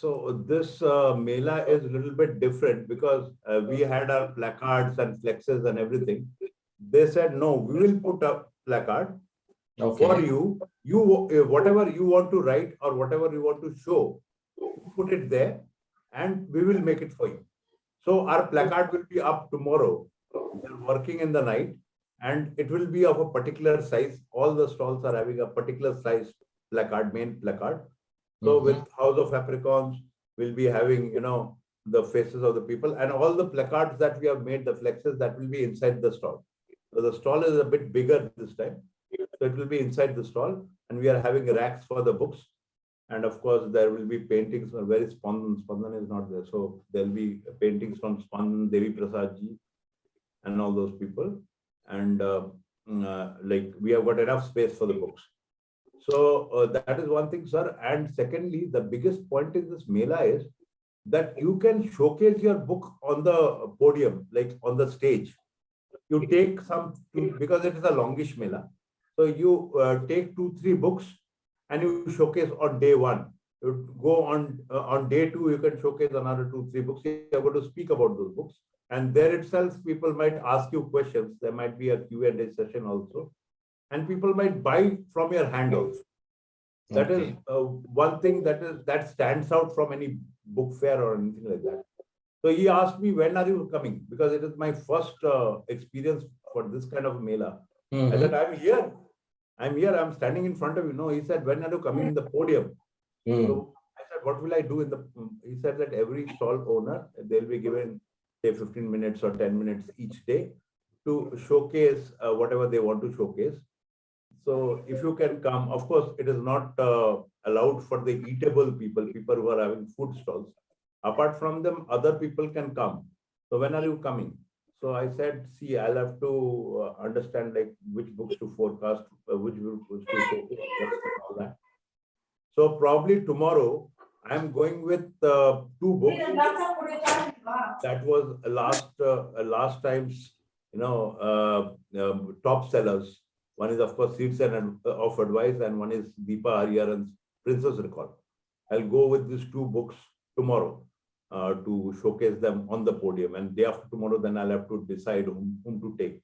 So this Mela is a little bit different because we had our placards and flexes and everything. They said, no, we will put a placard for you. Whatever you want to write or whatever you want to show, put it there and we will make it for you. So our placard will be up tomorrow. They're working in the night and it will be of a particular size. All the stalls are having a particular size placard, main placard. So with House of Apricons, we'll be having, the faces of the people and all the placards that we have made, the flexes that will be inside the stall. So the stall is a bit bigger this time. So it will be inside the stall and we are having racks for the books. And of course, there will be paintings. Where is Spandan? Spandan is not there. So there'll be paintings from Spandan, Devi Prasad ji, and all those people. And like we have got enough space for the books. So that is one thing, sir. And secondly, the biggest point in this Mela is that you can showcase your book on the podium, like on the stage. You take because it is a longish Mela. So you take 2-3 books and you showcase on day one. You go on day two, you can showcase another 2-3 books. You are going to speak about those books. And there itself, people might ask you questions. There might be a Q&A session also. And people might buy from your hand also. That is one thing that stands out from any book fair or anything like that. So he asked me, when are you coming? Because it is my first experience for this kind of Mela. I said, I'm here. I'm standing in front of you. No, he said, when are you coming in the podium? So I said, what will I do in the... He said that every stall owner, they'll be given, say, 15 minutes or 10 minutes each day to showcase whatever they want to showcase. So if you can come, of course, it is not allowed for the eatable people who are having food stalls. Apart from them, other people can come. So when are you coming? So I said, see, I'll have to understand like which books to forecast, which books to showcase, and all that. So probably tomorrow, I'm going with 2 books. That was last time's, top sellers. One is, of course, Seeds and of Advice, and one is Deepa Hariharan's Princess Record. I'll go with these 2 books tomorrow to showcase them on the podium. And day after tomorrow, then I'll have to decide whom to take.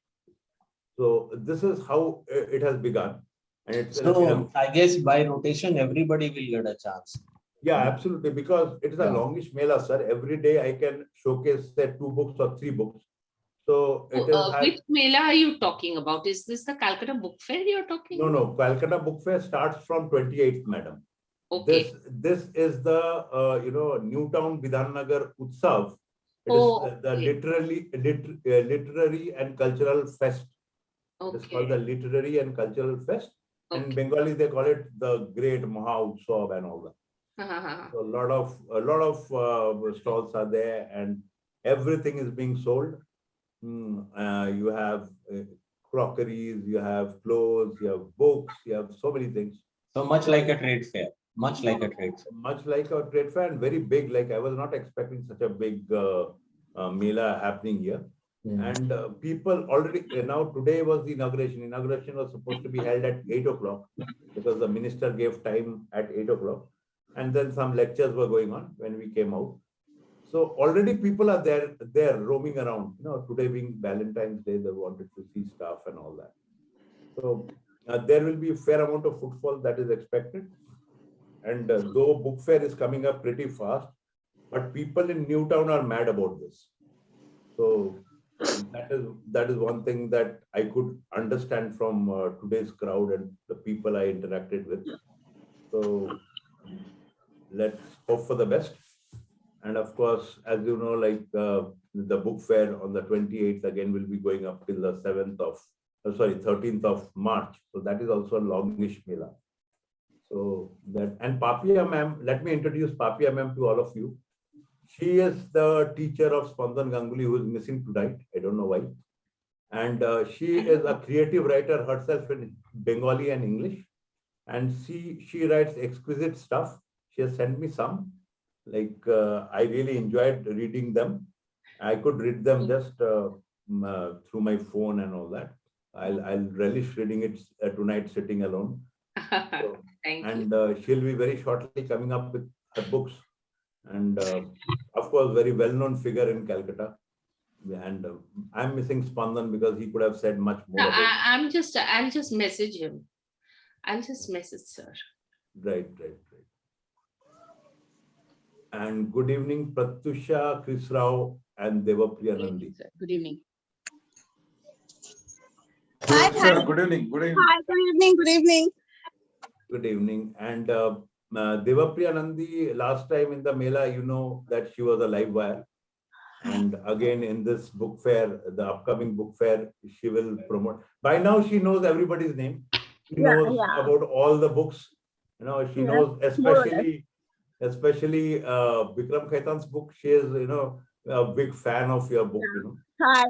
So this is how it has begun. And it's I guess by rotation, everybody will get a chance. Yeah, absolutely. Because it is a longish Mela, sir. Every day I can showcase, say, 2 books or 3 books. So it is. Which Mela are you talking about? Is this the Calcutta Book Fair you're talking about? No. Calcutta Book Fair starts from 28th, madam. Okay. This is the Newtown Bidhan Nagar Utsab. It is the literary and cultural fest. Okay. It's called the Literary and Cultural Fest. Okay. In Bengali, they call it the Great Maha Utsab and all that. So a lot of stalls are there, and everything is being sold. You have crockeries, you have clothes, you have books, you have so many things. So much like a trade fair. Much like a trade fair. Much like a trade fair, and very big. Like I was not expecting such a big Mela happening here. And people already, now today was the inauguration. Inauguration was supposed to be held at 8 o'clock because the minister gave time at 8 o'clock. And then some lectures were going on when we came out. So already people are there roaming around. Today being Valentine's Day, they wanted to see stuff and all that. So there will be a fair amount of footfall that is expected. And though book fair is coming up pretty fast, but people in Newtown are mad about this. So that is one thing that I could understand from today's crowd and the people I interacted with. So let's hope for the best. And of course, as you know, like the book fair on the 28th again will be going up till the 13th of March. So that is also a longish Mela. So that, and Papia ma'am, let me introduce Papia ma'am to all of you. She is the teacher of Spandan Ganguly, who is missing tonight. I don't know why. And she is a creative writer herself in Bengali and English. And she writes exquisite stuff. She has sent me some. Like I really enjoyed reading them. I could read them just through my phone and all that. I'll relish reading it tonight sitting alone. So, Thank you. And she'll be very shortly coming up with her books. and of course, very well-known figure in Calcutta. And I'm missing Spandan because he could have said much more about it. I'll just message him. I'll just message sir. Right. And good evening, Pratyusha, Chris Rao, and Devapriya Nandi. Good evening. Hi, Sir, good evening. Good evening. Hi, good evening. Good evening. Good evening. And Devapriya Nandi, last time in the Mela, you know that she was a live wire. And again, in this book fair, the upcoming book fair, she will promote. By now, she knows everybody's name. She knows about all the books. You know, she knows especially Bikram Khaitan's book. She is, you know, a big fan of your book. You know. Hi.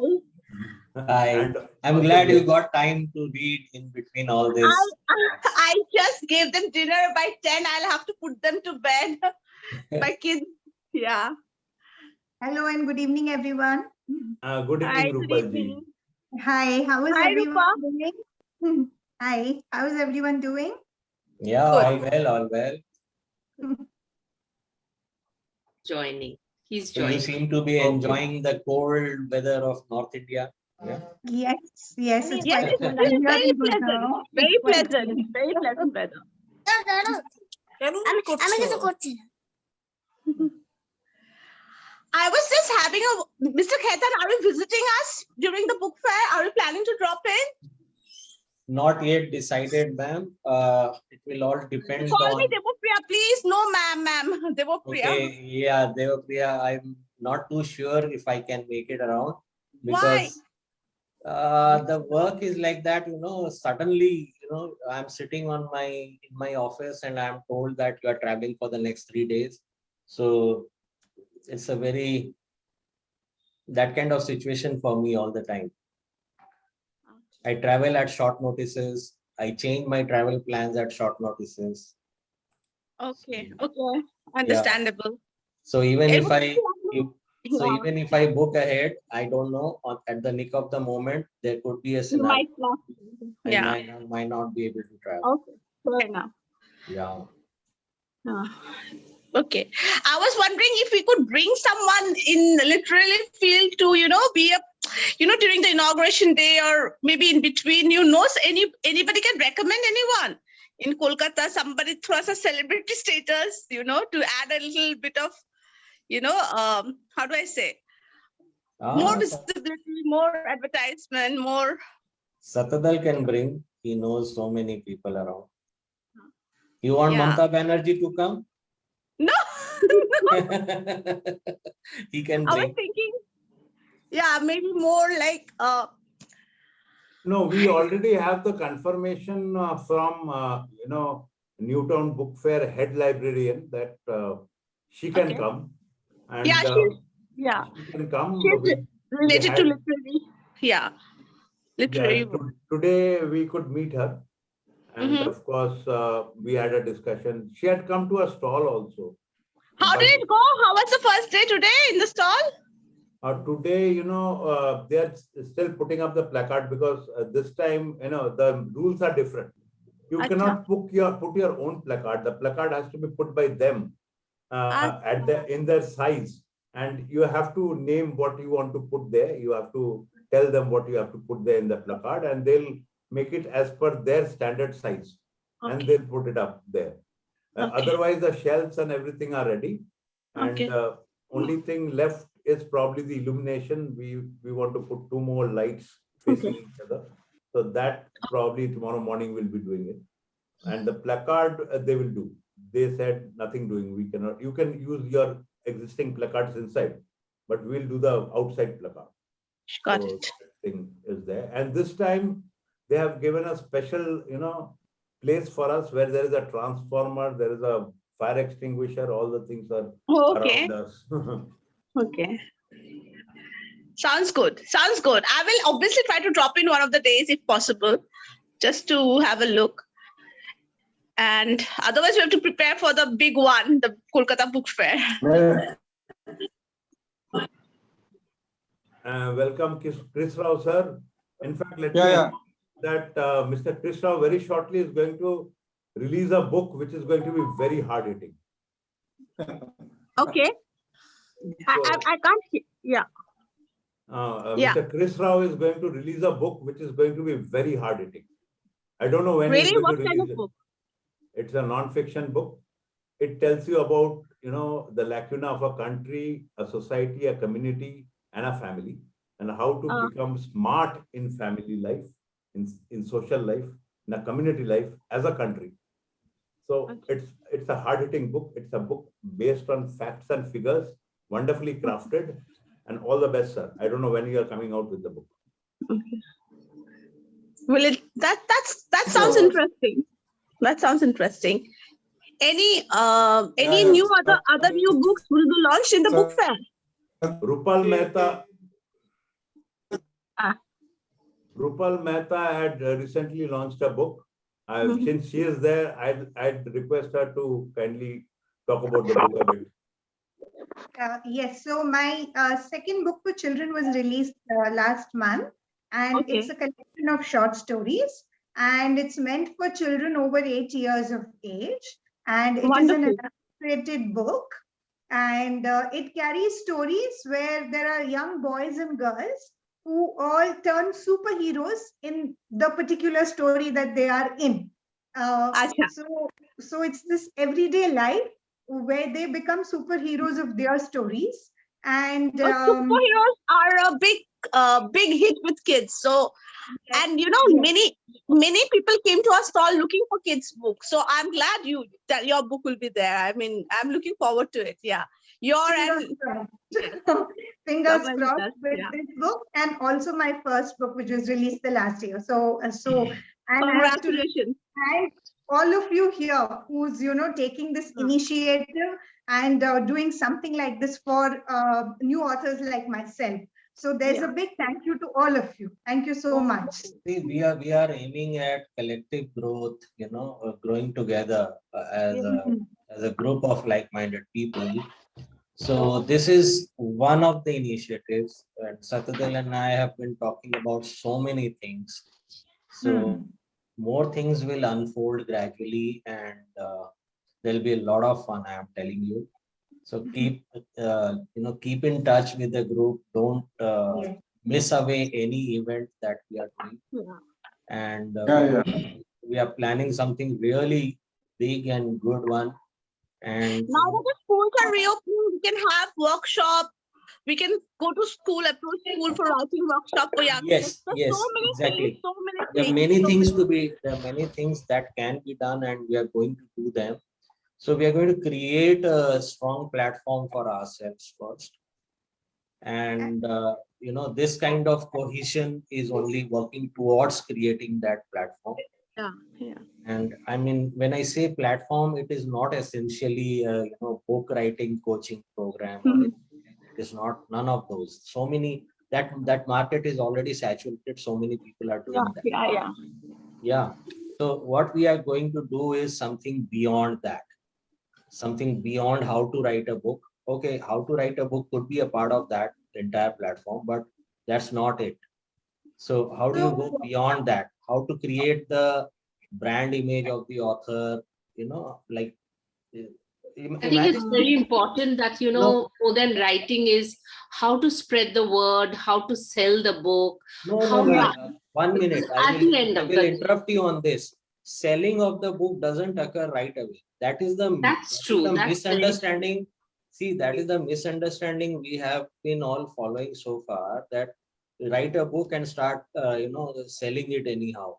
And I'm glad you got time to read in between all this. I just gave them dinner by 10. I'll have to put them to bed. My kids. Yeah. Hello and good evening, everyone. Good evening, Hi, good Rupal ji. evening. Hi, how is Hi, everyone doing? Hi, how is everyone doing? Yeah, Good. all well. Joining. He's So you joining. seem to be Okay. enjoying the cold weather of North India. Yeah. Yes, it's Yes, quite it's cool. I'm here very in pleasant. Gurgaon. Very It's quite pleasant. cool. Very pleasant weather. I was just having a Mr. Khaitan, are you visiting us during the book fair? Are you planning to drop in? Not yet decided, ma'am. It will all depend Call me on. Devapriya, please. No, ma'am. Devapriya. Okay, yeah, Devapriya, I'm not too sure if I can make it around Why? because the work is like that, you know, suddenly, you know, I'm sitting on in my office and I'm told that you are traveling for the next 3 days. So it's a that kind of situation for me all the time. I travel at short notices. I change my travel plans at short notices. Okay. Understandable. So even It if would even if I book ahead, I don't know at the nick of the moment there could be a You scenario. might not. Yeah. I might not be able to travel. Okay. Fair enough. Yeah. Okay. I was wondering if we could bring someone in literally field to, you know, be a, you know, during the inauguration day or maybe in between, you know, anybody can recommend anyone in Kolkata, somebody through us a celebrity status, you know, to add a little bit of, you know, how do I say, more visibility, more advertisement, more. Satadal can bring. He knows so many people around. You want Yeah. Mamta Banerjee to come? No. He can I was bring. thinking, yeah, maybe more like No, we already have the confirmation from you know, Newtown Book Fair head librarian that she can Okay. come, and yeah, she can come. she's related to had- literary. Yeah. Literary. Today we could meet her, and Mhm. of course we had a discussion. She had come to a stall also. How did it go? How was the first day today in the stall? Today, you know, they are still putting up the placard because this time, you know, the rules are different. You Acha. cannot put your own placard. The placard has to be put by them in their size, and you have to name what you want to put there. You have to tell them what you have to put there in the placard, and they'll make it as per their standard size, and they'll put it up there. Otherwise, the shelves and everything are ready, and only thing left is probably the illumination. We want to put 2 more lights facing each other, so that probably tomorrow morning we'll be doing it. And the placard they will do. They said nothing doing. We cannot. You can use your existing placards inside, but we'll do the outside placard. Got so it. that thing is there, and this time they have given a special, you know, place for us where there is a transformer, there is a fire extinguisher, all the things are Okay. around us. Okay. Sounds good. Sounds good. I will obviously try to drop in one of the days if possible, just to have a look. And otherwise, we have to prepare for the big one, the Kolkata Book Fair. Welcome, Chris Rao, sir. In fact, let me Yeah. that Mr. Chris Rao very shortly is going to release a book which is going to be very hard hitting. Okay. I can't hear. Yeah. Yeah. Mr. Chris Rao is going to release a book which is going to be very hard hitting. I don't know when he's Really? going What to kind release of it. book? It's a non-fiction book. It tells you about, the lacuna of a country, a society, a community, and a family, and how to become smart in family life, in social life, in a community life, as a country. So it's a hard-hitting book. It's a book based on facts and figures, wonderfully crafted, and all the best, sir. I don't know when you are coming out with the book. Okay. Well, that sounds interesting. That sounds interesting. Any new other new books will be launched in the book fair? Rupal Mehta. Ah. Rupal Mehta had recently launched a book. Mhm. Since she is there, I'd request her to kindly talk about the book a bit. Yes, so my second book for children was released last month, and it's a collection of short stories, and it's meant for children over 8 years of age, and it is an illustrated book, and it carries stories where there are young boys and girls who all turn superheroes in the particular story that they are in. So it's this everyday life where they become superheroes of their stories. And superheroes are a big hit with kids. So, and many people came to our stall looking for kids' books. So I'm glad that your book will be there. I mean, I'm looking forward to it. Yeah, fingers crossed with this book, and also my first book, which was released the last year. So and I have to thank all of you here who's taking this initiative and doing something like this for new authors like myself. So there's a big thank you to all of you. Thank you so much. See, we are aiming at collective growth, growing together as a group of like-minded people. So this is one of the initiatives, and Satyadel and I have been talking about so many things. So more things will unfold gradually, and there'll be a lot of fun, I am telling you. So keep in touch with the group. Don't miss away any event that we are doing. And we are planning something really big and good one. And now that the schools are reopening, we can have workshop. We can go to school, approach school for writing workshop for young kids. Yes, so many exactly. Things, so many there are things. many things to be. There are many things that can be done, and we are going to do them. So we are going to create a strong platform for ourselves first. And this kind of cohesion is only working towards creating that platform. And I mean, when I say platform, it is not essentially book writing coaching program. It is not, none of those. So many that market is already saturated. So many people are doing that. Yeah. So what we are going to do is something beyond that. Something beyond how to write a book. Okay, how to write a book could be a part of that entire platform, but that's not it. So how do you go beyond that? How to create the brand image of the author, like I think it's very important that, more than writing is how to spread the word, how to sell the book. No. 1 minute. I will interrupt you on this. Selling of the book doesn't occur right away. That's true. The misunderstanding. See, that is the misunderstanding we have been all following so far, that write a book and start, selling it anyhow.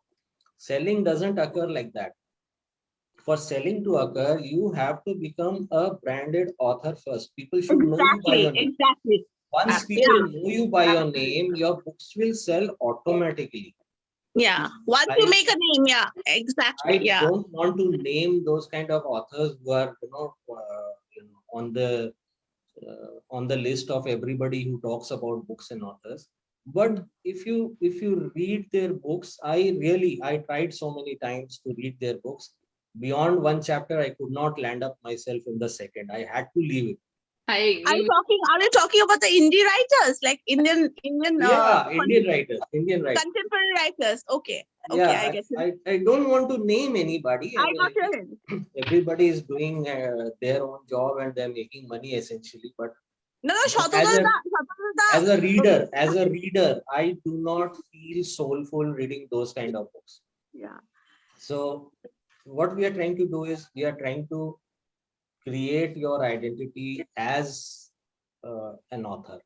Selling doesn't occur like that. For selling to occur, you have to become a branded author first. People should know you by your name. Once people know you by your name, your books will sell automatically. Once you make a name, exactly. I don't want to name those kind of authors who are, on the list of everybody who talks about books and authors. But if you read their books, I tried so many times to read their books. Beyond one chapter, I could not land up myself in the second. I had to leave it. I agree. Are you talking about the indie writers, like Indian Yeah, Indian writers. contemporary writers? Okay. Okay, Yeah, I get it. I don't want to name anybody. I got it. Everybody is doing their own job and they're making money essentially. But No, as a reader, I do not feel soulful reading those kind of books. Yeah. So what we are trying to do is we are trying to create your identity as an author.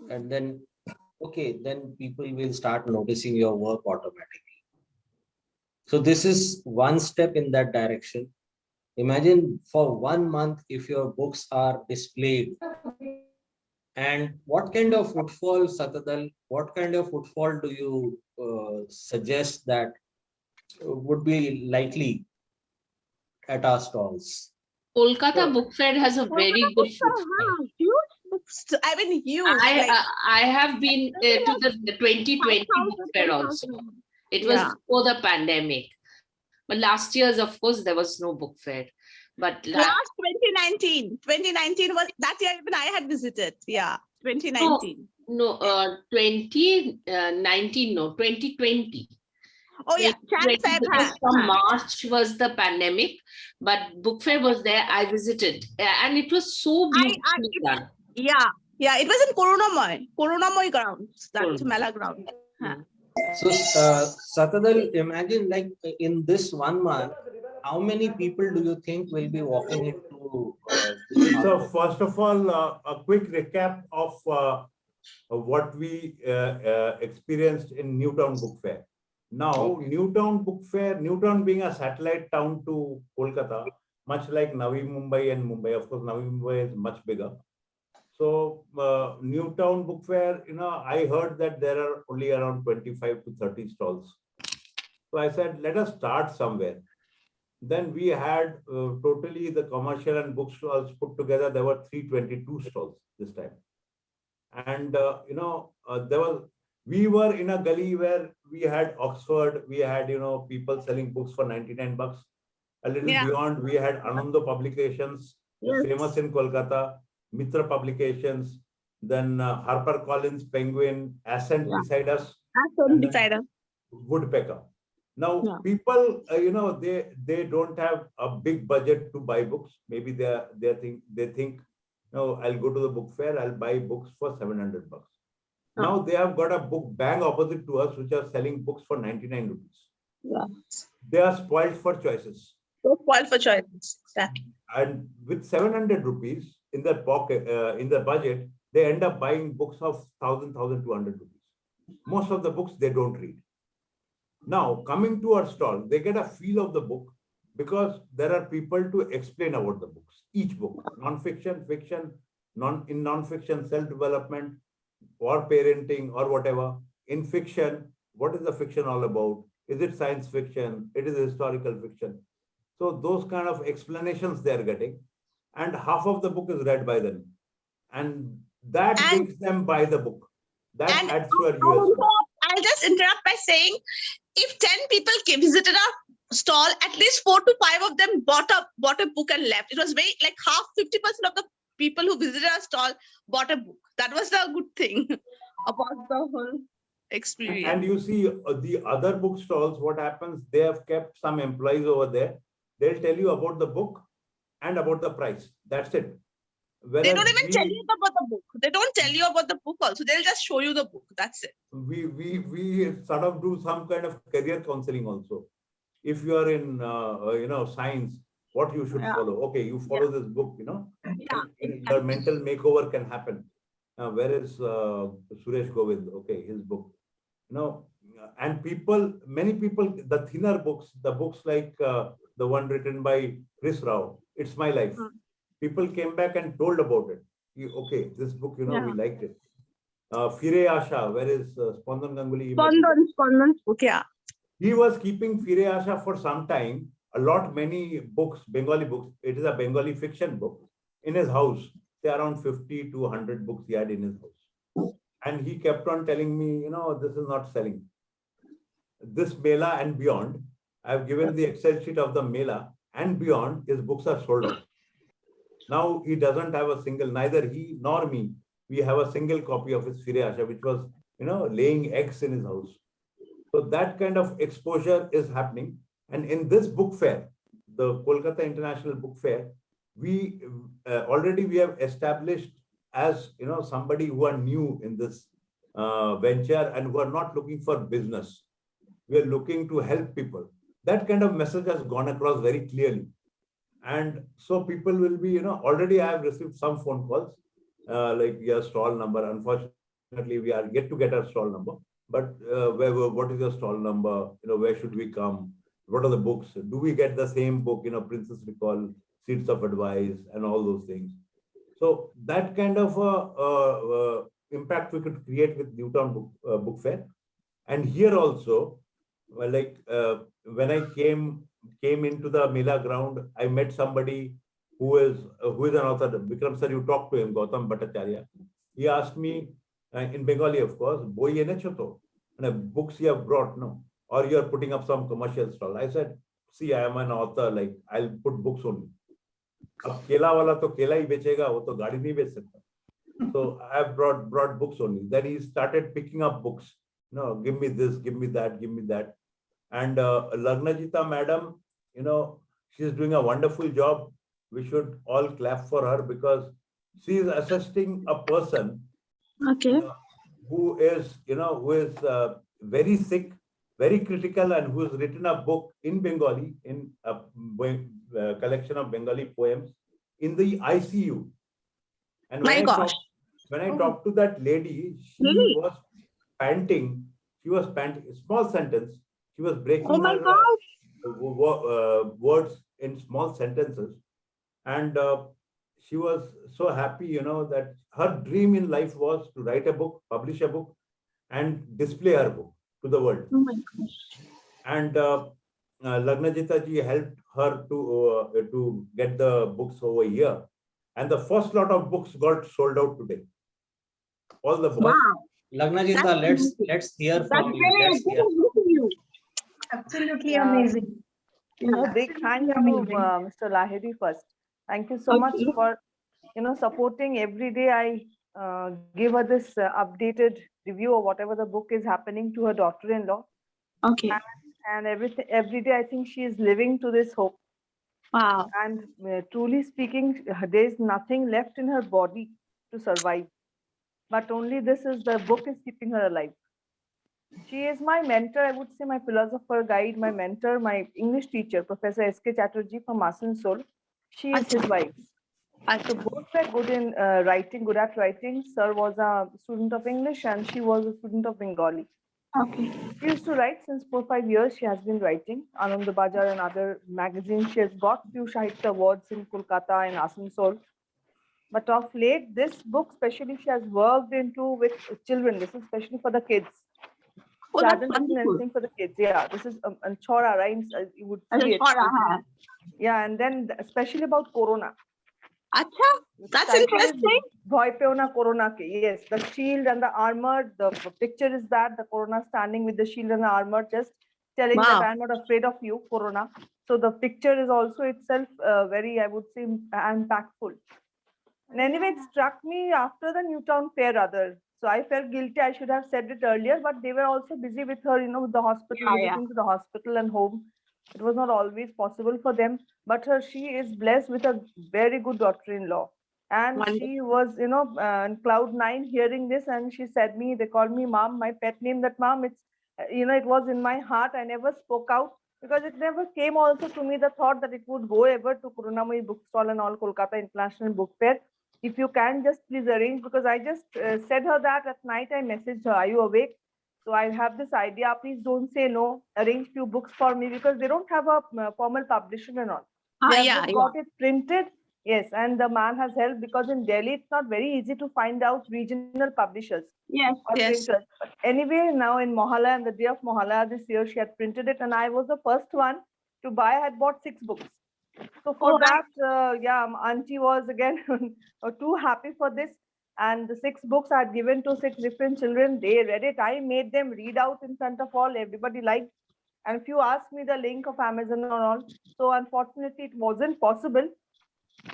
And then, okay, then people will start noticing your work automatically. So this is one step in that direction. Imagine for 1 month, if your books are displayed, and what kind of footfall, Satadal, what kind of footfall do you suggest that would be likely at our stalls? Kolkata Book Fair has a very good footfall. Huge books. I mean, huge. I have been to the 2020 Book Fair also. It was before the pandemic. But last year's, of course, there was no book fair. But last 2019 was that year even I had visited. Yeah, 2019. No, 2019, no, 2020. Oh yeah, from March was the pandemic, but book fair was there. I visited, and it was so beautifully done. Yeah, it was in Corunamoy grounds, that Mela ground. So, Satadal, imagine like in this 1 month, how many people do you think will be walking into? So first of all, a quick recap of what we experienced in Newtown Book Fair. Now, Newtown Book Fair, Newtown being a satellite town to Kolkata, much like Navi Mumbai and Mumbai. Of course, Navi Mumbai is much bigger. So Newtown Book Fair, I heard that there are only around 25 to 30 stalls. So I said, let us start somewhere. Then we had totally the commercial and book stalls put together. There were 322 stalls this time. And, we were in a gully where we had Oxford, we had, people selling books for 99 bucks. A little beyond, we had Ananda Publications, famous in Kolkata, Mitra Publications, then HarperCollins, Penguin, Ascent beside us. Woodpecker. Now, people, they don't have a big budget to buy books. Maybe they think, no, I'll go to the book fair, I'll buy books for 700 bucks. Now they have got a book bang opposite to us, which are selling books for 99 rupees. Yeah. They are spoiled for choices. Exactly. And with 700 rupees in their pocket, in their budget, they end up buying books of 1,000, 1,200 rupees. Most of the books they don't read. Now, coming to our stall, they get a feel of the book because there are people to explain about the books, each book, non-fiction, fiction, in non-fiction, self-development, or parenting, or whatever. In fiction, what is the fiction all about? Is it science fiction? It is historical fiction. So those kind of explanations they are getting. And half of the book is read by them. And that makes them buy the book. That adds to our USP. I'll just interrupt by saying, if 10 people visited our stall, at least 4 to 5 of them bought a book and left. It was very like 50% of the people who visited our stall bought a book. That was the good thing about the whole experience. And you see the other book stalls, what happens, they have kept some employees over there. They'll tell you about the book and about the price. That's it. Whereas they don't even tell you about the book. They don't tell you about the book also. They'll just show you the book. That's it. We sort of do some kind of career counseling also. If you are in science, what you should follow. Okay, you follow this book, your mental makeover can happen. Where is Suresh Govind? Okay, his book. And many people, the thinner books, the books like the one written by Chris Rao, It's My Life. People came back and told about it. Okay, this book, we liked it. Fire Asha, where is Spandan Ganguly? Spandan's book, He was keeping Fire Asha for some time. Many books, Bengali books. It is a Bengali fiction book in his house. There are around 50 to 100 books he had in his house. And he kept on telling me, this is not selling. This Mela and beyond, I've given the Excel sheet of the Mela and beyond, his books are sold out. Now he doesn't have a single, neither he nor me, we have a single copy of his Fire Asha, which was, laying eggs in his house. So that kind of exposure is happening. And in this book fair, the Kolkata International Book Fair, we already we have established as somebody who are new in this venture and who are not looking for business. We are looking to help people. That kind of message has gone across very clearly. And so people will be, already I have received some phone calls, like your stall number. Unfortunately, we are yet to get our stall number. But what is your stall number? Where should we come? What are the books? Do we get the same book, Princess Recall, Seeds of Advice, and all those things? So that kind of impact we could create with Newtown Book Fair. And here also, well, like when I came into the Mela ground, I met somebody who is an author. Vikram sir, you talked to him, Gautam Bhattacharya. He asked me in Bengali, of course, boy enechoto, and books you have brought, no, or you are putting up some commercial stall. I said, see, I am an author. Like I'll put books only. अब केला वाला तो केला ही बेचेगा, वो तो गाड़ी नहीं बेच सकता. So I have brought books only. Then he started picking up books. No, give me this, give me that, give me that. And Lagnajita madam, she's doing a wonderful job. We should all clap for her because she is assisting a person who is very sick, very critical, and who has written a book in Bengali, in a collection of Bengali poems in the ICU. And when I talked to that lady, she was panting. She was panting. Small sentence. She was breaking her words in small sentences. And she was so happy, that her dream in life was to write a book, publish a book, and display her book to the world. Oh my gosh. And Lagnajita ji helped her to get the books over here. And the first lot of books got sold out today. All the books. Wow. Lagnajita, let's hear from you. Let's hear. Absolutely amazing. Big thanks to Mr. Lahiri first. Thank you so much for supporting every day. I give her this updated review of whatever the book is happening to her daughter-in-law. Okay. And every day I think she is living to this hope. Wow. And truly speaking, there is nothing left in her body to survive. But only the book is keeping her alive. She is my mentor, I would say my philosopher, guide, my mentor, my English teacher, Professor S.K. Chatterjee from Asansol. She is his wife. So both were good in writing, good at writing. Sir was a student of English and she was a student of Bengali. Okay. She used to write since 4 or 5 years. She has been writing Anand Bajar and other magazines. She has got few Sahitya awards in Kolkata and Asansol. But of late, this book, especially, she has worked into with children. This is especially for the kids. Oh, She that's hasn't written wonderful. anything for the kids. Yeah, this is Chora rhymes. You would see it. Chora. Yeah, and then especially about Corona. Acha, that's interesting. Bhoy pe na Corona ke. Yes, the shield and the armor. The picture is that the Corona standing with the shield and the armor, just telling that I'm not afraid of you, Corona. So the picture is also itself very, I would say, impactful. And anyway, it struck me after the Newtown fair rather. So I felt guilty. I should have said it earlier, but they were also busy with her, with the hospital, visiting to the hospital and home. It was not always possible for them, but she is blessed with a very good daughter-in-law. And she was, in cloud 9 hearing this, and she said me, they called me mom, my pet name, that mom, it's, it was in my heart. I never spoke out because it never came also to me the thought that it would go ever to Kurunamai bookstall and all Kolkata International Book Fair. If you can just please arrange, because I just said her that at night. I messaged her, are you awake? So I have this idea, please don't say no, arrange few books for me, because they don't have a formal publisher and all. They have got it printed. Yes, and the man has helped, because in Delhi, it's not very easy to find out regional publishers. Yes. Printers. But anyway, now in Mohalla, and the day of Mohalla this year, she had printed it, and I was the first one to buy. I had bought 6 books. So for that, auntie was again too happy for this. And the 6 books I had given to 6 different children. They read it. I made them read out in front of all. Everybody liked. And if you asked me the link of Amazon or all, so unfortunately it wasn't possible.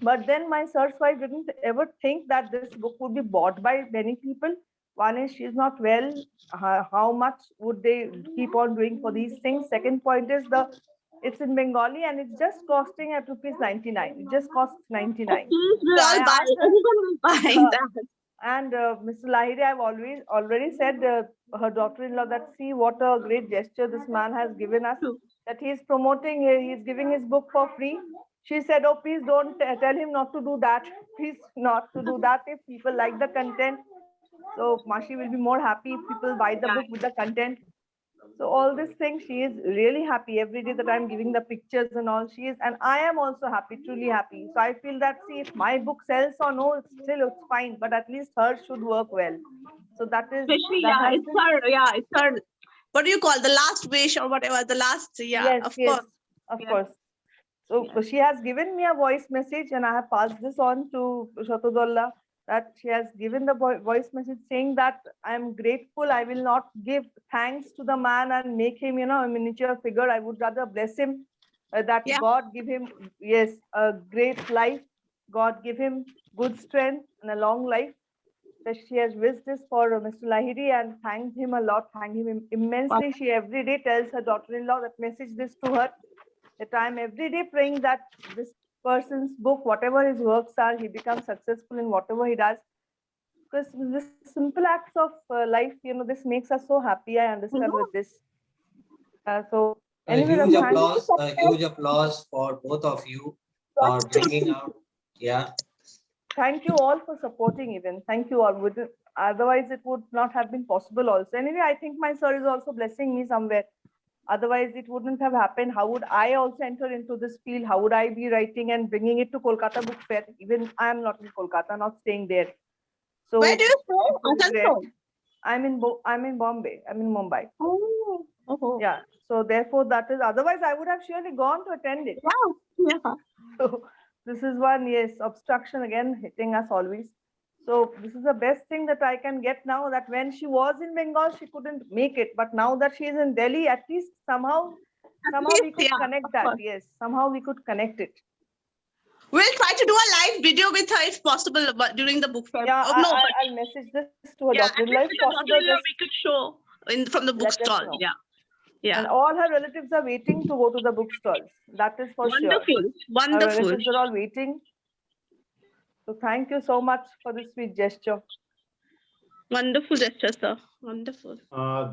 But then my search wife didn't ever think that this book would be bought by many people. One is she's not well. How much would they keep on doing for these things? Second point is it's in Bengali and it's just costing at ₹99. It just costs 99. Please, we'll So I all buy. asked her, Everyone will buy that. and Mr. Lahiri, I've already said her daughter-in-law that see what a great gesture this man has given us, that he's promoting, he's giving his book for free. She said, oh, please don't tell him not to do that. Please not to do that if people like the content. So Mashi will be more happy if people buy the book with the content. So all these things, she is really happy every day that I'm giving the pictures and all. She is, and I am also happy, truly happy. So I feel that, see, if my book sells or no, it's fine, but at least hers should work well. So that is, Especially, that it's her, what do you call, the last wish or whatever, the last, yes, of yes, course. of Yeah. course. So she has given me a voice message, and I have passed this on to Shatudullah, that she has given the voice message saying that I'm grateful. I will not give thanks to the man and make him, a miniature figure. I would rather bless him, that Yeah. God give him, yes, a great life. God give him good strength and a long life. That she has wished this for Mr. Lahiri and thanked him a lot, thanked him immensely. She every day tells her daughter-in-law that message this to her, that I'm every day praying that this person's book, whatever his works are, he becomes successful in whatever he does. Because this simple acts of life, this makes us so happy. I understand with this. So anyway, A huge applause for both of you for bringing out. Yeah. Thank you all for supporting even. Thank you all. Otherwise, it would not have been possible also. Anyway, I think my sir is also blessing me somewhere. Otherwise, it wouldn't have happened. How would I also enter into this field? How would I be writing and bringing it to Kolkata Book Fair? Even I am not in Kolkata, not staying there. So Where do you stay? I'm in Bombay. I'm in Mumbai. Oh. Yeah. So therefore, that is. Otherwise, I would have surely gone to attend it. Yeah. So this is one, yes, obstruction again hitting us always. So this is the best thing that I can get now, that when she was in Bengal, she couldn't make it. But now that she is in Delhi, at least somehow we could connect that. Yes, somehow we could connect it. We'll try to do a live video with her if possible during the book fair. Yeah, I'll message this to her daughter-in-law. If possible, we could show from the bookstall. Yeah. And all her relatives are waiting to go to the bookstall. That is for sure. Wonderful. Her relatives are all waiting. So thank you so much for this sweet gesture. Wonderful gesture, sir. Wonderful.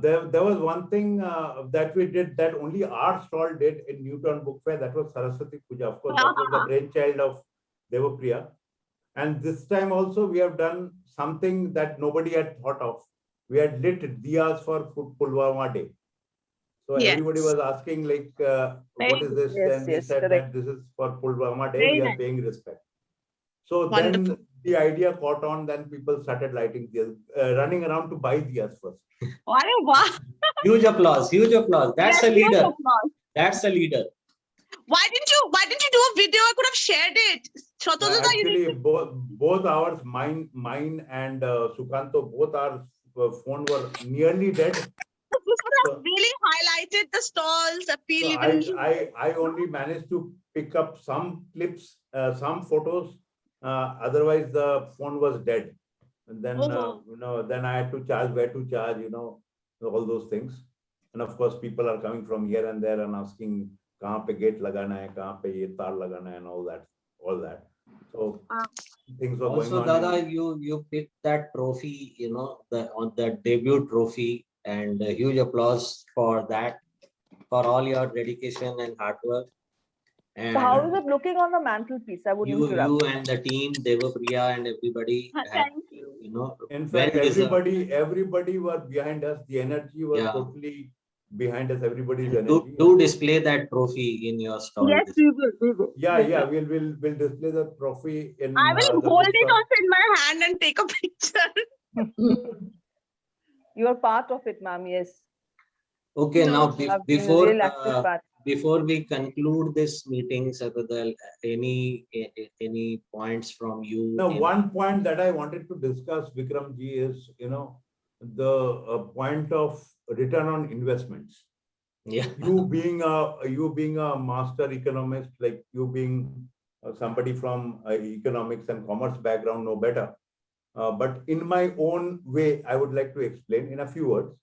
There was one thing that we did that only our stall did in Newtown Book Fair. That was Saraswati Puja. Of course, that was the brainchild of Devapriya. And this time also we have done something that nobody had thought of. We had lit diyas for Pulwama Day. So everybody was asking like, what is this? And we said that this is for Pulwama Day. We are paying respect. So then the idea caught on. Then people started lighting diyas, running around to buy diyas first. Huge applause. Huge applause. That's a leader. That's a leader. Why didn't you do a video? I could have shared it. Actually, both ours, mine and Sukanto, both our phone were nearly dead. Really highlighted the stalls, appeal. I only managed to pick up some clips, some photos. Otherwise, the phone was dead. And then then I had to charge, where to charge, all those things. And of course, people are coming from here and there and asking, "Kahan pe gate lagana hai, kahan pe ye tar lagana hai," and all that. So things were going on. Also, Dada, you picked that trophy, on the debut trophy, and a huge applause for that, for all your dedication and hard work. And so how is it looking on the mantelpiece? I would you and the team, Devapriya and everybody. Thank you. In fact, everybody were behind us. The energy was totally behind us. Everybody's energy. To display that trophy in your stall. Yes, we will. Yeah. We'll display the trophy in. I will hold it also in my hand and take a picture. You are part of it, ma'am. Yes. Okay. Now, before we conclude this meeting, Satadal, any points from you? No, one point that I wanted to discuss, Vikramji, is the point of return on investments. Yeah. You being a master economist, like you being somebody from economics and commerce background know better. But in my own way, I would like to explain in a few words.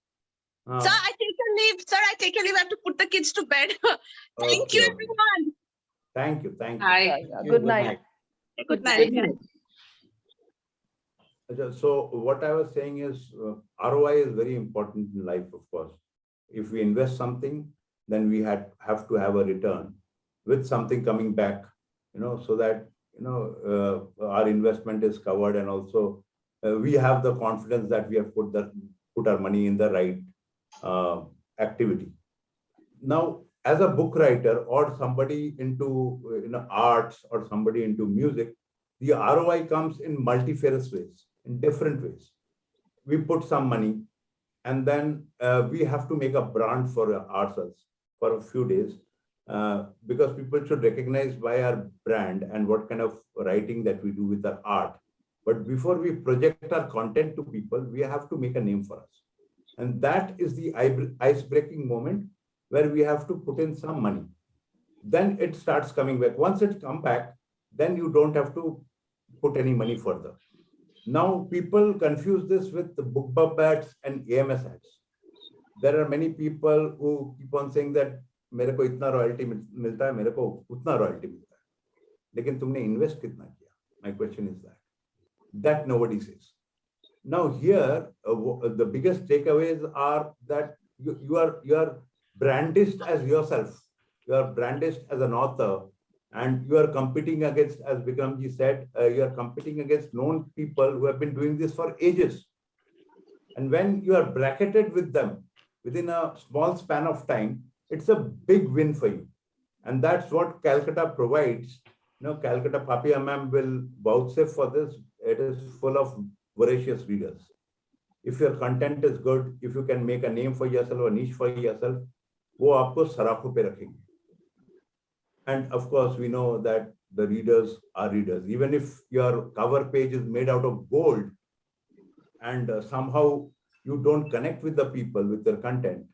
Sir, I take a leave. Sir, I take a leave. I have to put the kids to bed. Thank you, Okay. everyone. Thank you. Thank you. Hi. Yeah, Thank you. good night. Good night. So what I was saying is ROI is very important in life, of course. If we invest something, then we have to have a return with something coming back, so that, our investment is covered, and also we have the confidence that we have put our money in the right activity. Now, as a book writer or somebody into arts or somebody into music, the ROI comes in multifarious ways, in different ways. We put some money, and then we have to make a brand for ourselves for a few days, because people should recognize by our brand and what kind of writing that we do with our art. But before we project our content to people, we have to make a name for us. And that is the ice-breaking moment where we have to put in some money. Then it starts coming back. Once it comes back, then you don't have to put any money further. Now, people confuse this with the BookBub ads and AMS ads. There are many people who keep on saying that मेरे को इतना royalty मिलता है, मेरे को उतना royalty मिलता है. लेकिन तुमने invest कितना किया? My question is that nobody says. Now here, the biggest takeaways are that you are brandished as yourself. You are brandished as an author, and you are competing against, as Bikramji said, you are competing against known people who have been doing this for ages. And when you are bracketed with them within a small span of time, it's a big win for you. And that's what Calcutta provides. Calcutta, Papia ma'am will vouchsafe for this. It is full of voracious readers. If your content is good, if you can make a name for yourself or niche for yourself, वो आपको सराखों पे रखेंगे. And of course, we know that the readers are readers. Even if your cover page is made out of gold and somehow you don't connect with the people with their content,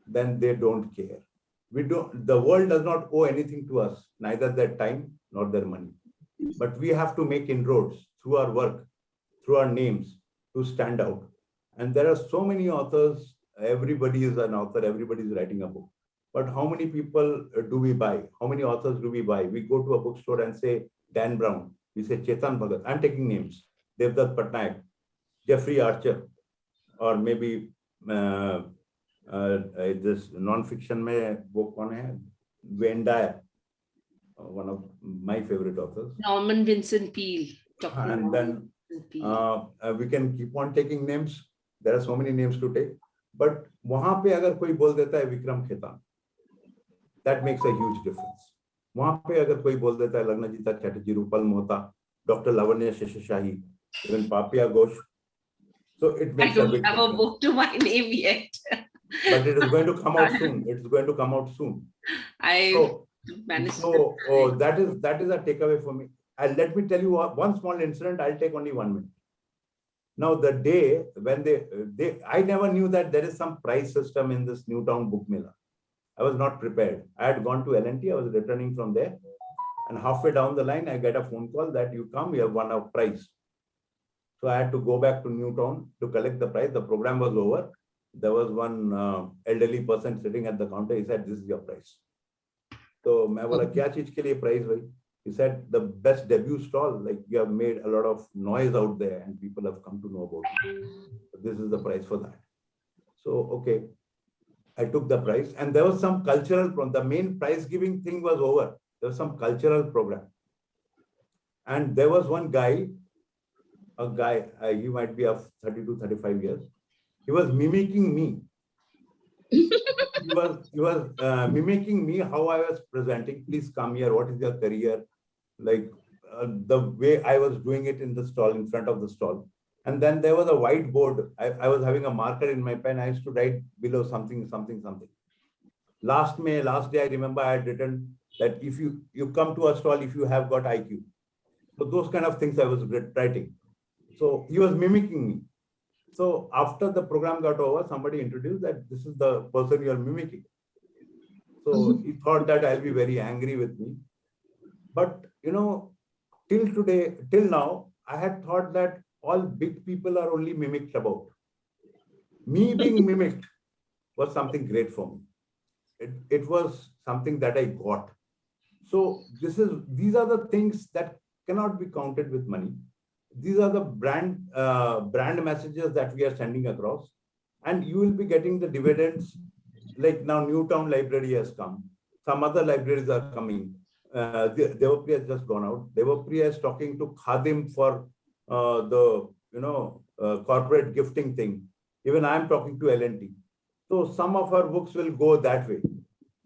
then they don't care. The world does not owe anything to us, neither their time nor their money. But we have to make inroads through our work, through our names, to stand out. And there are so many authors. Everybody is an author. Everybody is writing a book. But how many people do we buy? How many authors do we buy? We go to a bookstore and say Dan Brown. We say Chetan Bhagat. I'm taking names. Devdutt Patnaik, Jeffrey Archer, or maybe this non-fiction mein wo kaun hai? Wayne Dyer, one of my favorite authors. Norman Vincent Peale. And then we can keep on taking names. There are so many names to take. But वहाँ पे अगर कोई बोल देता है Vikram Khetan, that makes a huge difference. वहाँ पे अगर कोई बोल देता है लग्नजीता Chatterjee, Rupal Mohta, Dr. Lavanya Sheshahi, even Papia Ghosh, so it makes a big difference. I don't have a book to my name yet. But it is going to come out soon. It's going to come out soon. So that is a takeaway for me. And let me tell you one small incident. I'll take only 1 minute. Now, the day when I never knew that there is some price system in this Newtown book Mela. I was not prepared. I had gone to L&T. I was returning from there. And halfway down the line, I get a phone call that you come, you have won a prize. So I had to go back to Newtown to collect the prize. The program was over. There was one elderly person sitting at the counter. He said, "This is your prize." So I was like, "Kya cheez ke liye prize bhai?" He said, "The best debut stall. Like you have made a lot of noise out there, and people have come to know about you. This is the prize for that." So okay, I took the prize, and there was some cultural program. The main prize giving thing was over. There was some cultural program, and there was one guy. He might be of 30 to 35 years. He was mimicking me. He was mimicking me how I was presenting. Please come here. What is your career? Like the way I was doing it in the stall, in front of the stall. And then there was a whiteboard. I was having a marker in my pen. I used to write below something. Last day, I remember I had written that if you come to a stall, if you have got IQ. So those kind of things I was writing. So he was mimicking me. So after the program got over, somebody introduced that this is the person you are mimicking. So he thought that I'll be very angry with me. But till today, till now, I had thought that all big people are only mimicked about. Me being mimicked was something great for me. It was something that I got. So these are the things that cannot be counted with money. These are the brand messages that we are sending across, and you will be getting the dividends. Like now, Newtown Library has come. Some other libraries are coming. Devapriya has just gone out. Devapriya is talking to Khadim for the corporate gifting thing. Even I am talking to L&T. So some of our books will go that way.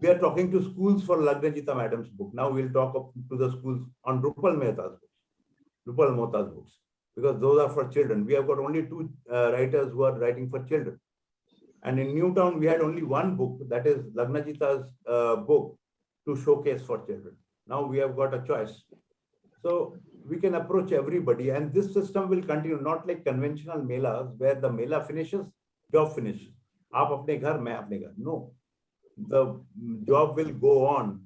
We are talking to schools for Lagnajita Madam's book. Now we'll talk to the schools on Drupal Mehta's books, Drupal Mehta's books, because those are for children. We have got only two writers who are writing for children. And in Newtown, we had only one book, that is Lagnajita's book, to showcase for children. Now we have got a choice. So we can approach everybody, and this system will continue, not like conventional melas where the mela finishes, job finishes. Aap apne ghar, main apne ghar. No, the job will go on.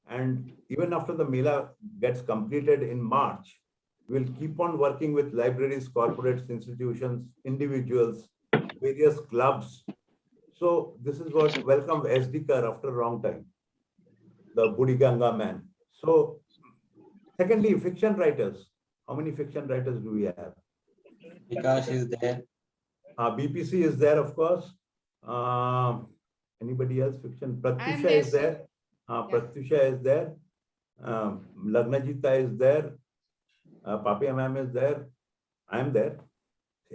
And even after the Mela gets completed in March, we'll keep on working with libraries, corporates, institutions, individuals, various clubs. So this is what welcome SD Kar after a long time, the Budiganga man. So secondly, fiction writers. How many fiction writers do we have? Vikas is there. BPC is there, of course. Anybody else fiction? Pratyusha is there. Pratyusha is there. Lagnajita is there. Papi ma'am is there. I am there.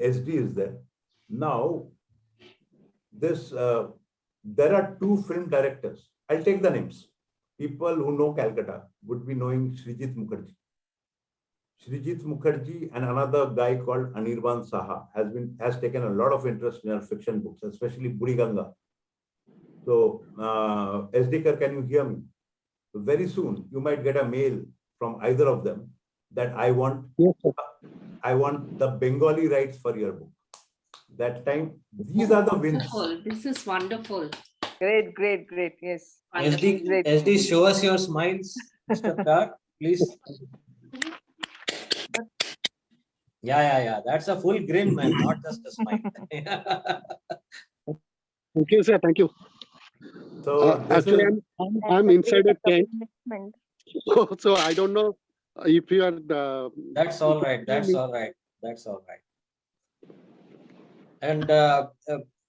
SD is there. Now, there are two film directors. I'll take the names. People who know Calcutta would be knowing Srijit Mukherjee. Srijit Mukherjee and another guy called Anirban Saha has taken a lot of interest in our fiction books, especially Buriganga. So, SD, can you hear me? Very soon, you might get a mail from either of them that I want the Bengali rights for your book. That time, these are the wins. Wonderful. This is wonderful. Great. Yes. SD, show us your smiles, Mr. Kar, please. Yeah. That's a full grin, man, not just a smile. Thank you, sir. Thank you. So actually, I'm inside a tent, so I don't know if you are. That's all right. And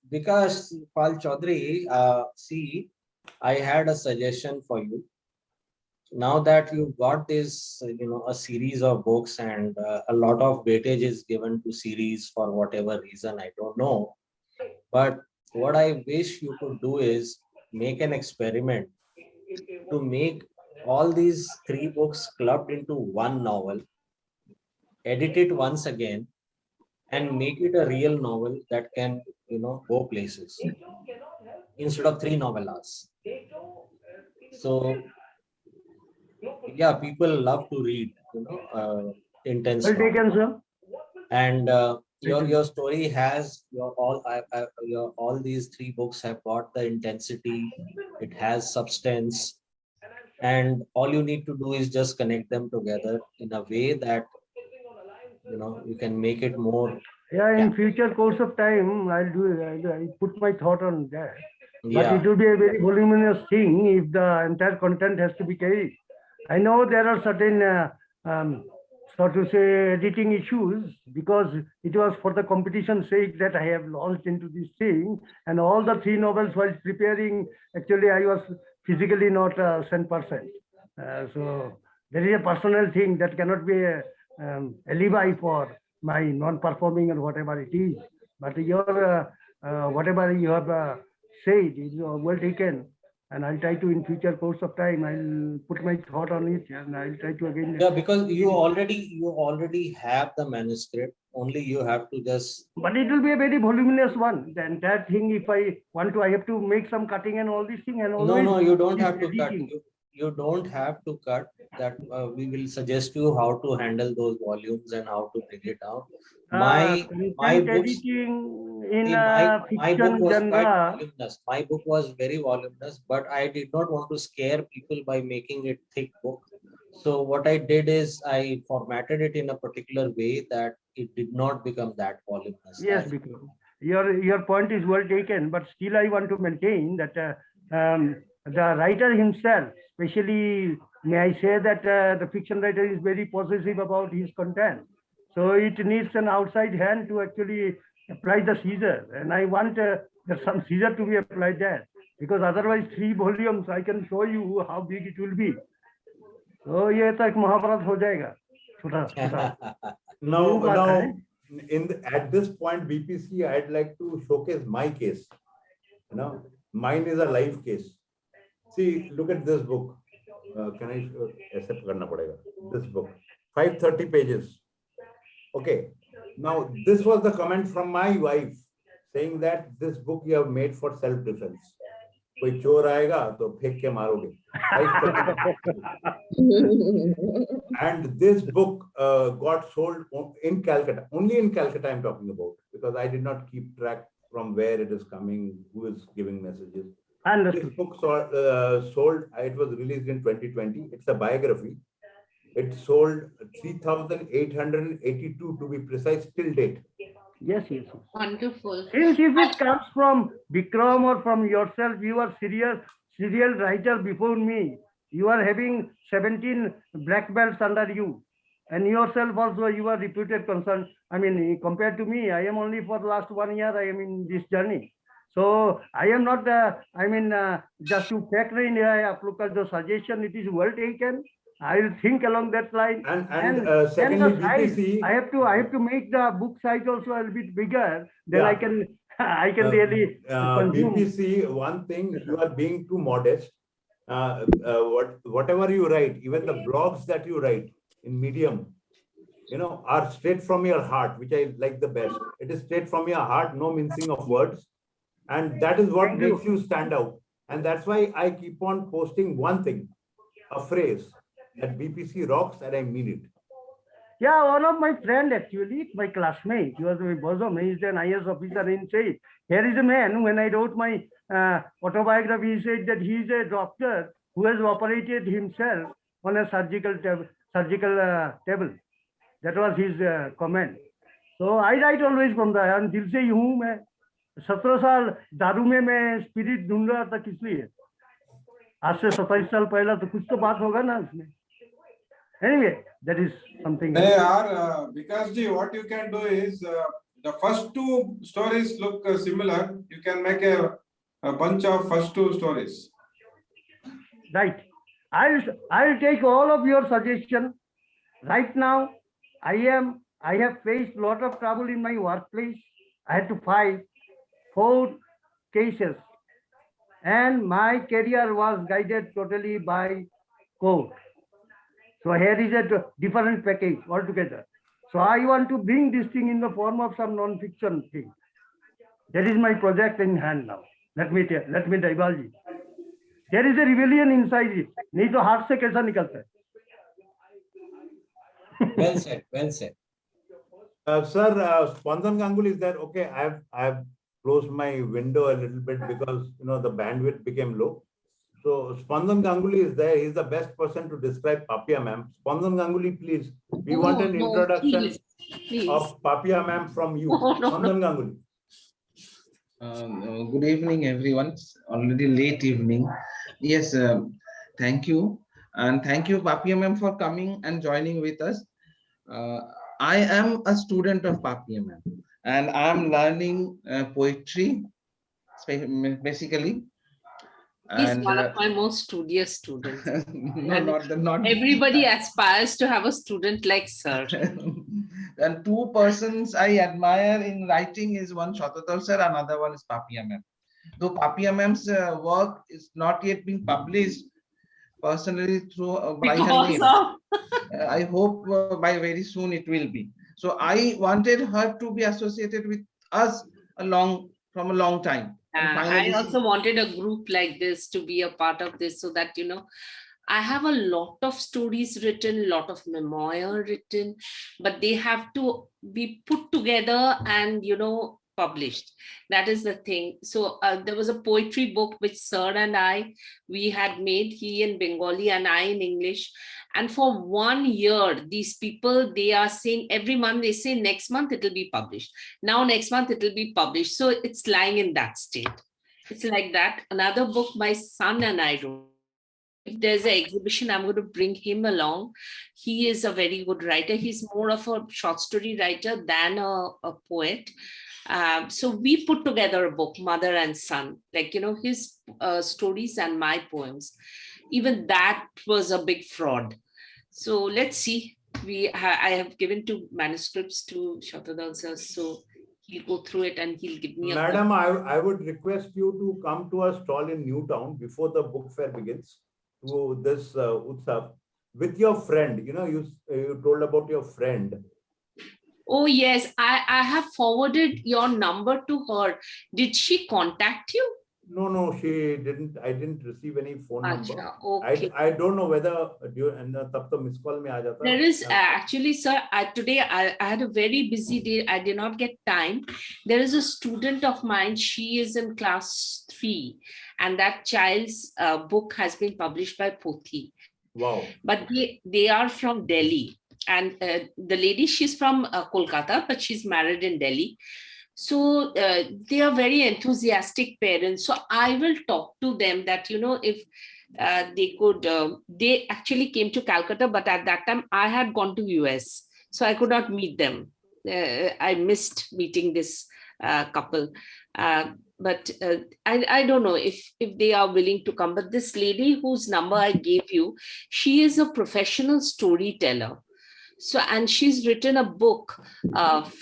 because Pal Chaudhary, see, I had a suggestion for you. Now that you've got this, a series of books and a lot of weightage is given to series for whatever reason, I don't know. But what I wish you could do is make an experiment to make all these 3 books clubbed into one novel, edit it once again, and make it a real novel that can, go places instead of 3 novellas. So, yeah, people love to read, intense. Well taken, sir. And your story has all these 3 books have got the intensity. It has substance, and all you need to do is just connect them together in a way that you can make it more. Yeah, in future course of time, I'll put my thought on that. But Yeah. it will be a very voluminous thing if the entire content has to be carried. I know there are certain, so to say, editing issues, because it was for the competition's sake that I have launched into this thing. And all the 3 novels while preparing, actually, I was physically not a 100%. So there is a personal thing that cannot be a alibi for my non-performing or whatever it is. But your whatever you have said is well taken, and I'll try to, in future course of time, I'll put my thought on it, and I'll try to again. Yeah, because you already have the manuscript. Only you have to just. But it will be a very voluminous one. The entire thing, if I want to, I have to make some cutting and all this thing, and always. No, you don't have to cut. editing. You don't have to cut. That we will suggest you how to handle those volumes and how to bring it down. My books. Editing in my book fiction was genre. quite voluminous. My book was very voluminous, but I did not want to scare people by making it thick book. So what I did is I formatted it in a particular way that it did not become that voluminous. Yes, Bikram. Your point is well taken, but still I want to maintain that the writer himself, especially, may I say that the fiction writer is very possessive about his content. So it needs an outside hand to actually apply the scissor. And I want there's some scissor to be applied there, because otherwise 3 volumes, I can show you how big it will be. So ये तो एक महाभारत हो जाएगा छोटा छोटा. Now, at this point, BPC, I'd like to showcase my case. Mine is a live case. See, look at this book. Can I accept karna padega? This book, 530 pages. Okay. Now, this was the comment from my wife saying that this book you have made for self-defense. कोई चोर आएगा तो फेंक के मारोगे. And this book got sold in Calcutta, only in Calcutta I'm talking about, because I did not keep track from where it is coming, who is giving messages. This book sold, it was released in 2020. It's a biography. It sold 3,882 to be precise till date. Yes, yes. Wonderful. If it comes from Bikram or from yourself, you are serial writer before me. You are having 17 black belts under you. And yourself also, you are reputed concern. I mean, compared to me, I am only for the last 1 year, I am in this journey. So I am not, just to factor in the suggestion, it is well taken. I will think along that line. And secondly, BPC, I have to make the book size also a little bit bigger. Then I can really consume. BPC, one thing, you are being too modest. Whatever you write, even the blogs that you write in Medium, are straight from your heart, which I like the best. It is straight from your heart, no mincing of words. And that is what makes you stand out. And that's why I keep on posting one thing, a phrase, that BPC rocks, and I mean it. Yeah, one of my friend actually, my classmate, he was my bosom, he is an IS officer in say, here is a man, when I wrote my autobiography, he said that he is a doctor who has operated himself on a surgical table. That was his comment. So I write always from the and दिल से ही हूँ मैं 17 साल दारू में मैं spirit ढूंढ रहा था किस लिए आज से 27 साल पहले तो कुछ तो बात होगा ना उसमें. Anyway, that is something. They are because what you can do is the first 2 stories look similar. You can make a bunch of first 2 stories. Right. I'll take all of your suggestions. Right now, I have faced a lot of trouble in my workplace. I had to fight 4 cases, and my career was guided totally by court. So here is a different package altogether. So I want to bring this thing in the form of some non-fiction thing. That is my project in hand now. Let me divulge it. There is a rebellion inside it. नहीं तो हाथ से कैसा निकलता है? Well said. Well said. Sir, Spandan Ganguly is there. Okay, I have closed my window a little bit because the bandwidth became low. So Spandan Ganguly is there. He's the best person to describe Papia ma'am. Spandan Ganguly, please. We want an introduction please. of Papia ma'am from you. Spandan Ganguly. Good evening, everyone. It's already late evening. Yes, thank you. And thank you, Papia ma'am, for coming and joining with us. I am a student of Papia ma'am, and I am learning poetry, basically. He's And, one of my most studious students. no, not everybody aspires to have a student like sir. And 2 persons I admire in writing is one Shatatal sir, another one is Papia ma'am. Though Papia ma'am's work is not yet being published personally through by her name. I hope by very soon it will be. So I wanted her to be associated with us from a long time. I also wanted a group like this to be a part of this so that, I have a lot of stories written, a lot of memoir written, but they have to be put together and, published. That is the thing. So there was a poetry book which Sir and we had made, he in Bengali and I in English. And for 1 year, these people, they are saying every month, they say next month it will be published. Now next month it will be published. So it's lying in that state. It's like that. Another book my son and I wrote. If there's an exhibition, I'm going to bring him along. He is a very good writer. He's more of a short story writer than a poet. So we put together a book, Mother and Son, like, his stories and my poems. Even that was a big fraud. So let's see. I have given 2 manuscripts to Shatadal sir, so he'll go through it and he'll give me a... Madam, I would request you to come to a stall in Newtown before the book fair begins, to this Utsab, with your friend. You told about your friend. Oh, yes. I have forwarded your number to her. Did she contact you? No, she didn't. I didn't receive any phone number. Okay. I don't know whether tab to miss call mein aa jata. There is actually, sir, today I had a very busy day. I did not get time. There is a student of mine. She is in class 3, and that child's book has been published by Pothi. Wow. But they are from Delhi. And the lady, she's from Kolkata, but she's married in Delhi. So they are very enthusiastic parents. So I will talk to them that, if they could, they actually came to Calcutta, but at that time I had gone to US. So I could not meet them. I missed meeting this couple. But I don't know if they are willing to come. But this lady whose number I gave you, she is a professional storyteller. So, and she's written a book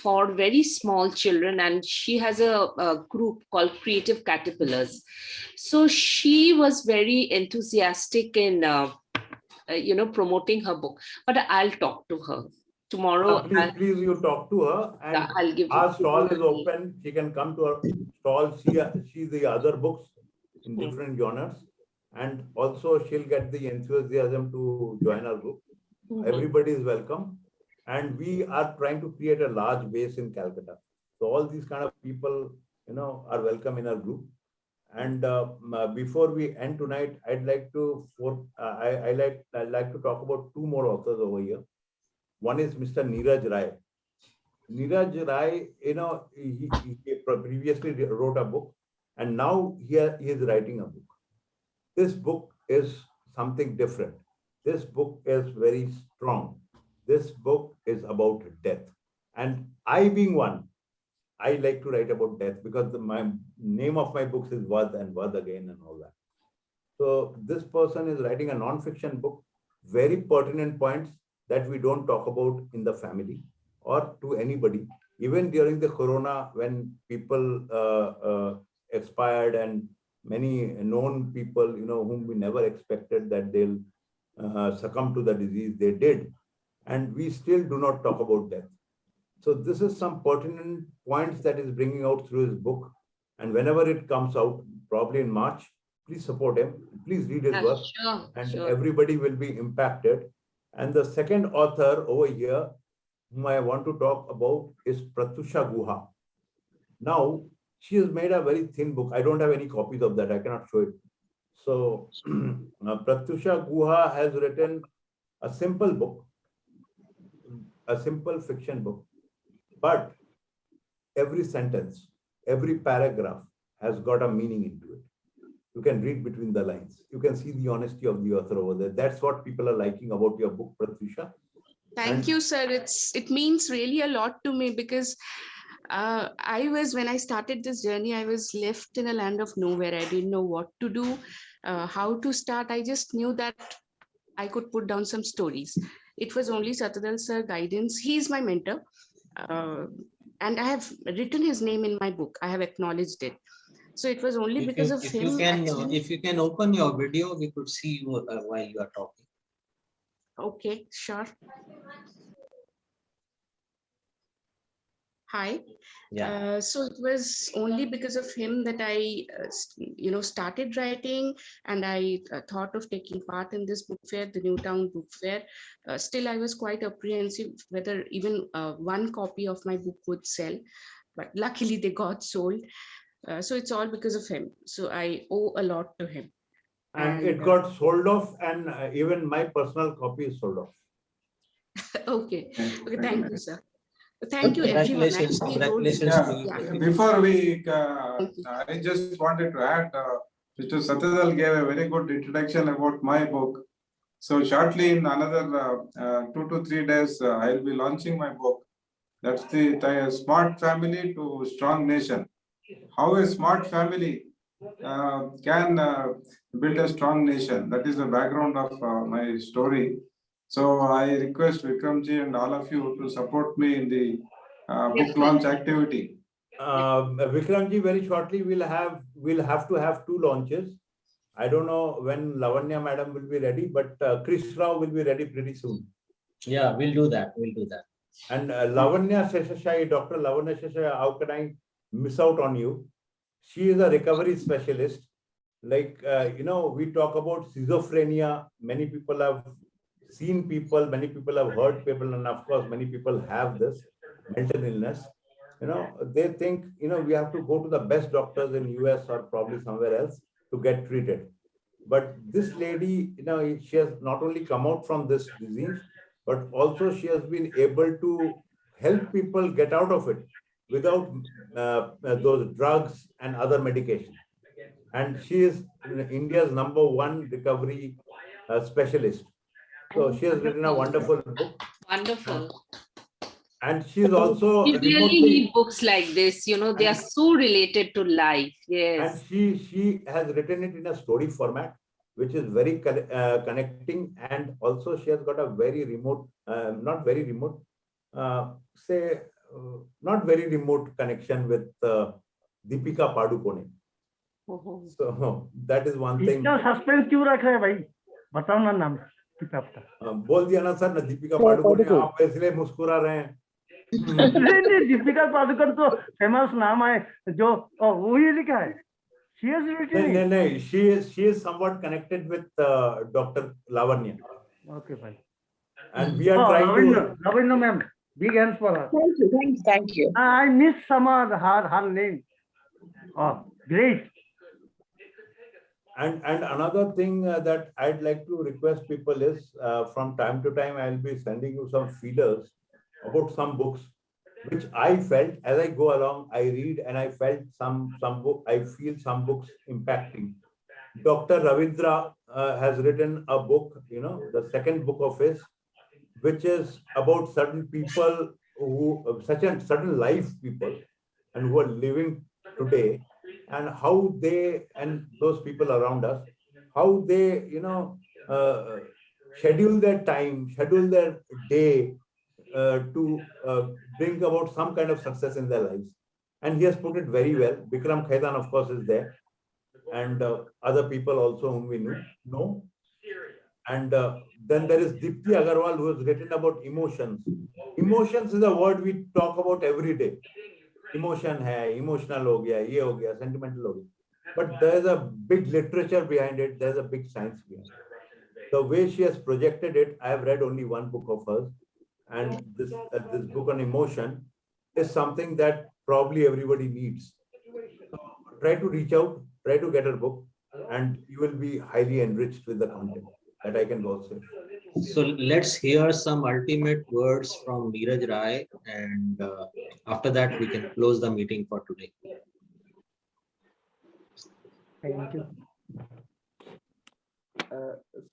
for very small children, and she has a group called Creative Caterpillars. So she was very enthusiastic in, promoting her book. But I'll talk to her tomorrow. Please, you talk to her, and I'll give our stall is open. She can come to our stall, see the other books in different genres, and also she'll get the enthusiasm to join our group. Everybody is welcome, and we are trying to create a large base in Calcutta. So all these kind of people, are welcome in our group. And before we end tonight, I'd like to talk about 2 more authors over here. One is Mr. Neeraj Rai. Neeraj Rai, he previously wrote a book, and now he is writing a book. This book is something different. This book is very strong. This book is about death. And I being one, I like to write about death because my name of my books is Vad and Vad again and all that. So this person is writing a non-fiction book, very pertinent points that we don't talk about in the family or to anybody. Even during the corona, when people expired and many known people, whom we never expected that they'll succumb to the disease, they did. And we still do not talk about death. So this is some pertinent points that is bringing out through his book. And whenever it comes out, probably in March, please support him. Please read his work. Sure. Everybody will be impacted. And the second author over here, whom I want to talk about, is Pratyusha Guha. Now, she has made a very thin book. I don't have any copies of that. I cannot show it. So Pratyusha Guha has written a simple book, a simple fiction book, but every sentence, every paragraph has got a meaning into it. You can read between the lines. You can see the honesty of the author over there. That's what people are liking about your book, Pratyusha. Thank you, sir. It means really a lot to me because when I started this journey, I was left in a land of nowhere. I didn't know what to do, how to start. I just knew that I could put down some stories. It was only Satadal sir guidance. He is my mentor. And I have written his name in my book. I have acknowledged it. So it was only because of him. If you can open your video, we could see you while you are talking. Okay, sure. Hi. Yeah. So it was only because of him that I, started writing, and I thought of taking part in this book fair, the Newtown book fair. Still, I was quite apprehensive whether even one copy of my book would sell. but luckily they got sold. So it's all because of him. So I owe a lot to him. And it got sold off, and even my personal copy is sold off. Okay. Okay, thank you, sir. Thank you, everyone. Congratulations. Actually, Congratulations Yeah, to you. before I just wanted to add, Mr. Satyadal gave a very good introduction about my book. So shortly in another 2 to 3 days, I'll be launching my book. That's the Smart Family to Strong Nation. How a smart family can build a strong nation. That is the background of my story. So I request Vikramji and all of you to support me in the book launch activity. Vikramji, very shortly we'll have to have 2 launches. I don't know when Lavanya madam will be ready, but Chris Rao will be ready pretty soon. Yeah, we'll do that. We'll do that. And Lavanya Seshashayi, Dr. Lavanya Seshashayi, how can I miss out on you? She is a recovery specialist. Like, we talk about schizophrenia. Many people have seen people, many people have heard people, and of course, many people have this mental illness. They think, we have to go to the best doctors in US or probably somewhere else to get treated. But this lady, she has not only come out from this disease, but also she has been able to help people get out of it without those drugs and other medication. And she is India's #1 recovery specialist. So she has written a wonderful book. Wonderful. And she is also We really remotely, need books like this. They are so related to life. and Yes. she has written it in a story format, which is very connecting. And also she has got a very remote, not very remote, not very remote connection with Deepika Padukone. So that is one thing. इतना suspense क्यों रख रहे हैं भाई? बताओ ना नाम आपका. बोल दिया ना सर, ना दीपिका पादुकोण. आप इसलिए मुस्कुरा रहे हैं. नहीं, दीपिका पादुकोण तो फेमस नाम है जो वही लिखा है. She has written it. No. She is somewhat connected with Dr. Lavanya. Okay, fine. And we are trying to. Lavanya ma'am, big hands for her. Thank you. I missed some of her name. Oh, great. And another thing that I'd like to request people is, from time to time, I'll be sending you some feelers about some books, which I felt as I go along, I read and I felt some book, I feel some books impacting. Dr. Ravindra has written a book, the second book of his, which is about certain people who, certain life people, and who are living today, and how they, and those people around us, how they, schedule their time, schedule their day to bring about some kind of success in their lives. And he has put it very well. Bikram Khaitan, of course, is there, and other people also whom we know. And then there is Dipti Agarwal, who has written about emotions. Emotions is a word we talk about every day. Emotion hai, emotional ho gaya, ye ho gaya, sentimental ho gaya. But there is a big literature behind it. There's a big science behind it. The way she has projected it, I have read only one book of hers, and this book on emotion is something that probably everybody needs. So try to reach out, try to get her book, and you will be highly enriched with the content. That I can both say. So let's hear some ultimate words from Neeraj Rai, and after that we can close the meeting for today. Thank you.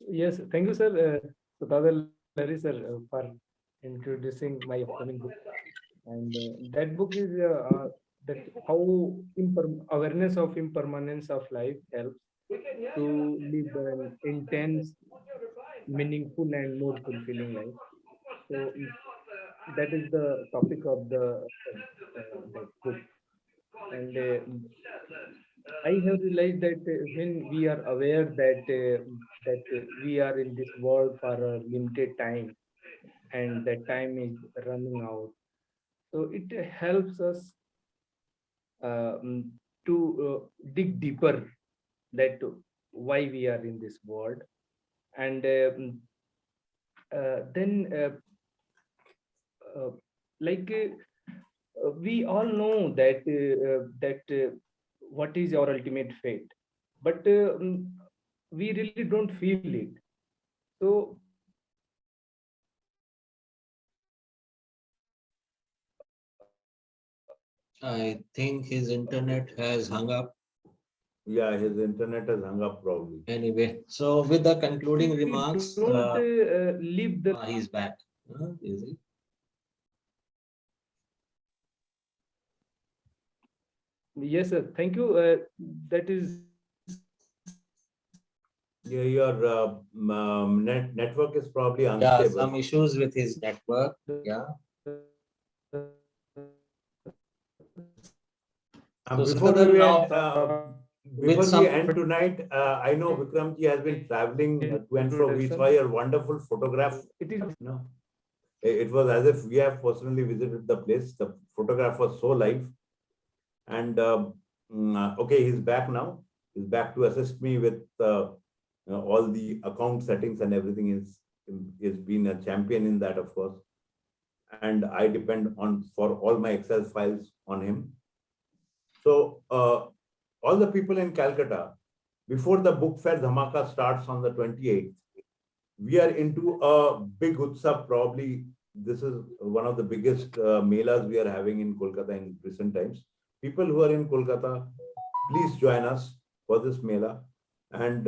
Yes, thank you, sir. Satyadal Larry, sir, for introducing my upcoming book. And that book is that how awareness of impermanence of life helps to live an intense, meaningful, and more fulfilling life. So that is the topic of the book. And I have realized that when we are aware that we are in this world for a limited time, and that time is running out, so it helps us to dig deeper that why we are in this world, and then like we all know that what is our ultimate fate, but we really don't feel it. So I think his internet has hung up. Yeah, his internet has hung up probably. Anyway, so with the concluding we remarks, don't live the he's back. Is he? yes, sir. Thank you. That is Yeah, your network is probably Yeah, unstable. some issues with his network. Yeah. So Before Satadhar, we now, end, with before some we end tonight, I know Vikramji has been traveling to and fro. We saw your wonderful photograph. it is No, it was as if we have personally visited the place. The photograph was so live. And okay, he's back now. He's back to assist me with all the account settings and everything. He's been a champion in that, of course. And I depend on for all my Excel files on him. So all the people in Calcutta, before the book fair Dhamaka starts on the 28th, we are into a big Utsab. Probably this is one of the biggest melas we are having in Kolkata in recent times. People who are in Kolkata, please join us for this Mela and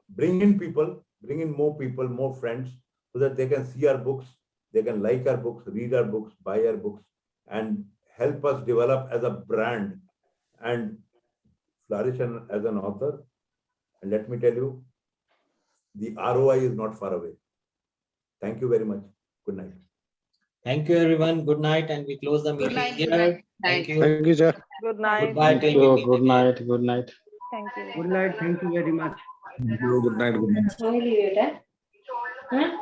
bring in people, bring in more people, more friends, so that they can see our books, they can like our books, read our books, buy our books, and help us develop as a brand and flourish as an author. And let me tell you, the ROI is not far away. Thank you very much. Good night. Thank you, everyone. Good night, and we close the meeting here. Thank you. Thank you, sir. Good night. Goodbye Thank till we you. meet Good again. night. Good night. Thank you. Good night. Thank you very much. Good night. Good night. Huh?